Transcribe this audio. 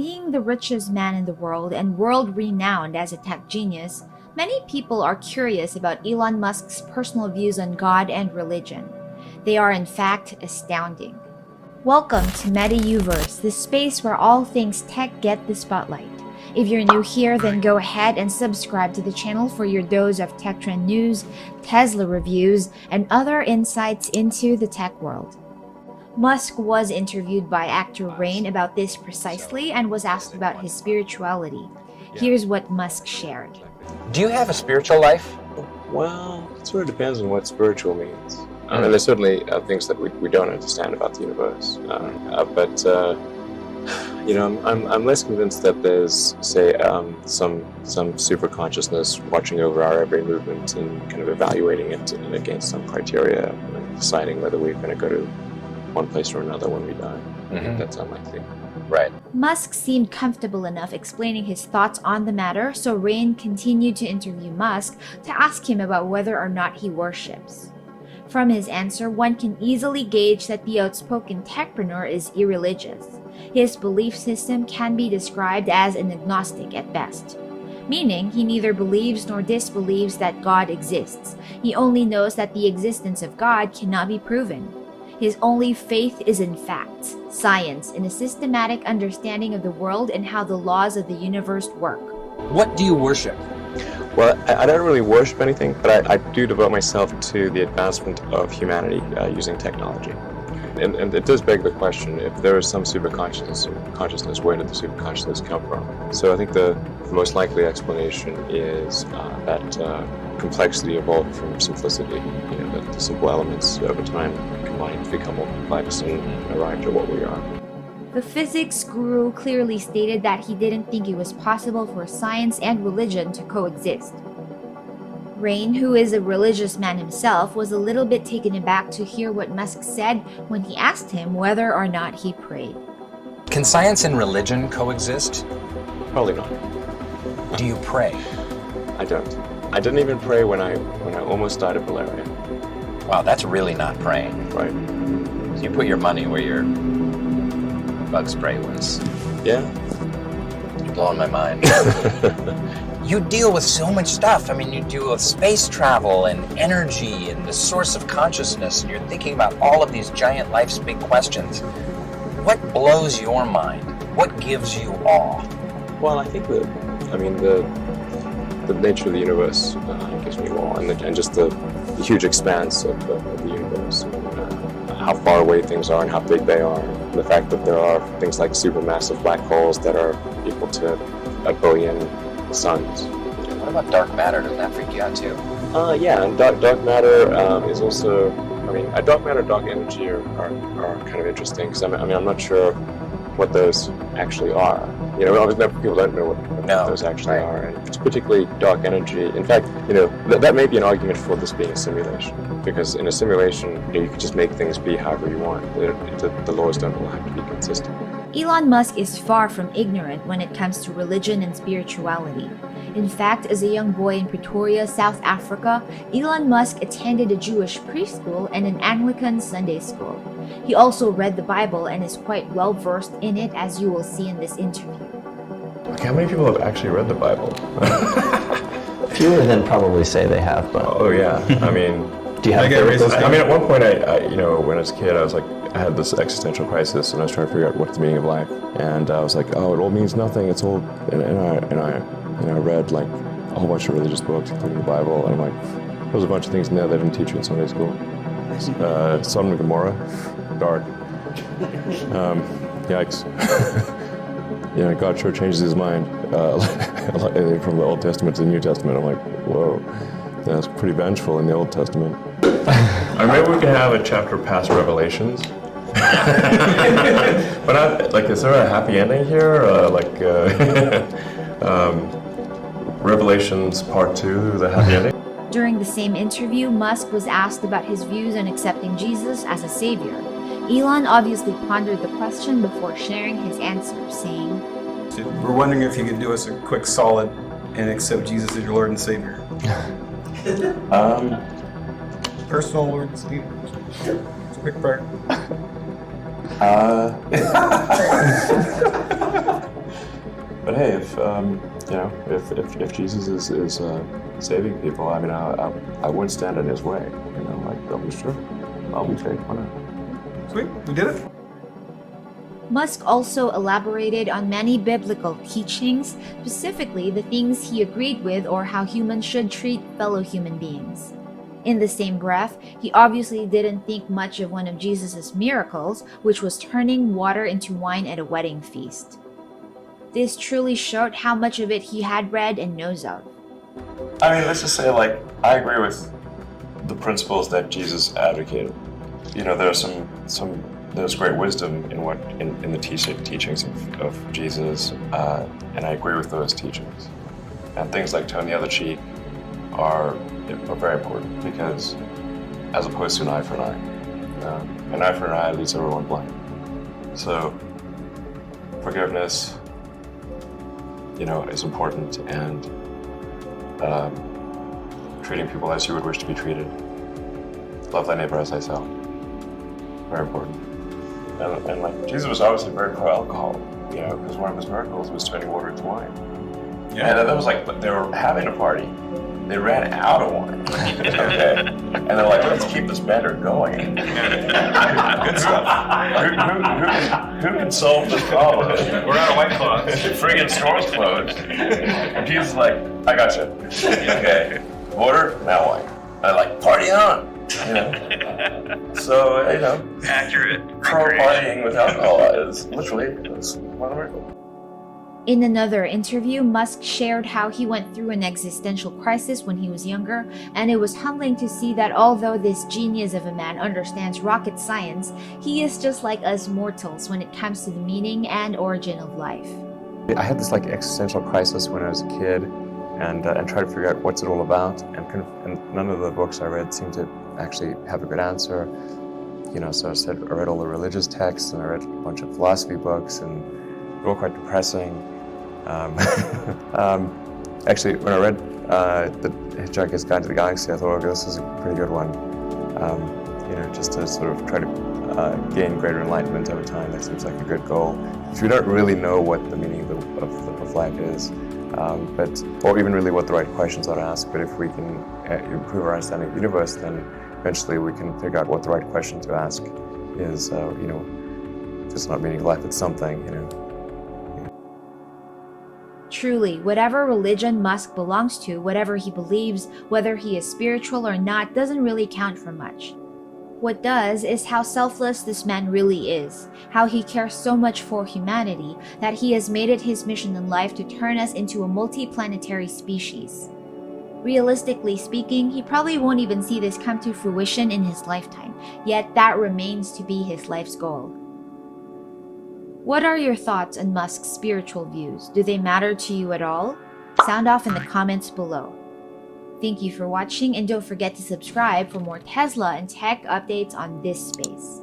Being the richest man in the world and world-renowned as a tech genius, many people are curious about Elon Musk's personal views on God and religion. They are in fact astounding. Welcome to YouVerse, the space where all things tech get the spotlight. If you're new here, then go ahead and subscribe to the channel for your dose of tech trend news, Tesla reviews, and other insights into the tech world. Musk was interviewed by actor Rain about this precisely and was asked about his spirituality. Here's what Musk shared. Do you have a spiritual life? Well, it sort of depends on what spiritual means. And there's certainly things that we don't understand about the universe. I'm less convinced that there's, say, some super consciousness watching over our every movement and kind of evaluating it against some criteria and deciding whether we're going to go to one place or another when we die. I think that's unlikely. Right. Musk seemed comfortable enough explaining his thoughts on the matter, so Rain continued to interview Musk to ask him about whether or not he worships. From his answer, one can easily gauge that the outspoken techpreneur is irreligious. His belief system can be described as an agnostic at best, meaning he neither believes nor disbelieves that God exists. He only knows that the existence of God cannot be proven. His only faith is in facts, science, and a systematic understanding of the world and how the laws of the universe work. What do you worship? Well, I don't really worship anything, but I do devote myself to the advancement of humanity using technology. And it does beg the question, if there is some superconsciousness, where did the superconsciousness come from? So I think the most likely explanation is that complexity evolved from simplicity, that the simple elements over time combined to become more complex and arrived at what we are. The physics guru clearly stated that he didn't think it was possible for science and religion to coexist. Rain, who is a religious man himself, was a little bit taken aback to hear what Musk said when he asked him whether or not he prayed. Can science and religion coexist? Probably not. Do you pray? I don't. I didn't even pray when I almost died of malaria. Wow, that's really not praying. Right. So you put your money where your bug spray was. Yeah. You're blowing my mind. You deal with so much stuff. I mean, you deal with space travel and energy and the source of consciousness, and you're thinking about all of these giant life's big questions. What blows your mind? What gives you awe? Well, I think the nature of the universe gives me awe, and just the huge expanse of the universe, how far away things are and how big they are. And the fact that there are things like supermassive black holes that are equal to 1 billion suns. What about dark matter? Doesn't that freak you out too? Yeah, and dark matter is also, dark matter, dark energy are kind of interesting, because I'm not sure what those actually are. People don't know what those actually are, and it's particularly dark energy. In fact, that may be an argument for this being a simulation, because in a simulation, you can just make things be however you want. The laws don't all have to be consistent. Elon Musk is far from ignorant when it comes to religion and spirituality. In fact, as a young boy in Pretoria, South Africa, Elon Musk attended a Jewish preschool and an Anglican Sunday school. He also read the Bible and is quite well versed in it, as you will see in this interview. Okay, how many people have actually read the Bible? Fewer than probably say they have, but... Oh yeah, do you have at one point, when I was a kid, I had this existential crisis, and I was trying to figure out what's the meaning of life. And I was like, oh, it all means nothing. It's all, and I read like a whole bunch of religious books, including the Bible, and I'm like, there's a bunch of things in there they didn't teach you in Sunday school. Sodom and Gomorrah, dark. Yikes. God sure changes his mind from the Old Testament to the New Testament. I'm like, whoa, that's pretty vengeful in the Old Testament. Or maybe we can have a chapter past Revelations. But is there a happy ending here? Revelations Part 2, the happy ending? During the same interview, Musk was asked about his views on accepting Jesus as a savior. Elon obviously pondered the question before sharing his answer, saying, "We're wondering if you could do us a quick solid and accept Jesus as your Lord and Savior." Personal Lord and Savior. It's a quick part. hey, if if Jesus is saving people, I mean, I wouldn't stand in his way. You know, like, oh, sure, I'll be saved. Why not? Sweet, we did it. Musk also elaborated on many biblical teachings, specifically the things he agreed with or how humans should treat fellow human beings. In the same breath, he obviously didn't think much of one of Jesus' miracles, which was turning water into wine at a wedding feast. This truly showed how much of it he had read and knows of. I mean, let's just say, like, I agree with the principles that Jesus advocated. You know, there's great wisdom in the teachings of Jesus, and I agree with those teachings. And things like turn the other cheek are very important, because as opposed to an eye for an eye leaves everyone blind. So forgiveness, you know, is important, and treating people as you would wish to be treated. Love thy neighbor as thyself. Very important. And like, Jesus was obviously very pro-alcohol, you know, because one of his miracles was turning water into wine. Yeah. And that was like, they were having a party. They ran out of wine. Okay. And they're like, let's keep this banter going. Good stuff. Who can solve this problem? We're out of White Claws. Friggin' store's closed. And Jesus is like, I got you. Okay. Water, now wine. And like, party on. You know? So, you know, Accurate. pro-partying with alcohol is literally one of the miracles. In another interview, Musk shared how he went through an existential crisis when he was younger, and it was humbling to see that although this genius of a man understands rocket science, he is just like us mortals when it comes to the meaning and origin of life. I had this like existential crisis when I was a kid, and tried to figure out what's it all about, and none of the books I read seemed to actually have a good answer. You know, so I read all the religious texts, and I read a bunch of philosophy books, and they were all quite depressing. Actually, when I read The Hitchhiker's Guide to the Galaxy, I thought, okay, this is a pretty good one. You know, just to sort of try to gain greater enlightenment over time. That seems like a good goal. If we don't really know what the meaning of life is, or even really what the right questions are to ask, but if we can improve our understanding of the universe, then eventually we can figure out what the right question to ask is. You know, if it's not meaning of life, it's something. You know. Truly, whatever religion Musk belongs to, whatever he believes, whether he is spiritual or not, doesn't really count for much. What does is how selfless this man really is, how he cares so much for humanity that he has made it his mission in life to turn us into a multi-planetary species. Realistically speaking, he probably won't even see this come to fruition in his lifetime, yet that remains to be his life's goal. What are your thoughts on Musk's spiritual views? Do they matter to you at all? Sound off in the comments below. Thank you for watching, and don't forget to subscribe for more Tesla and tech updates on this space.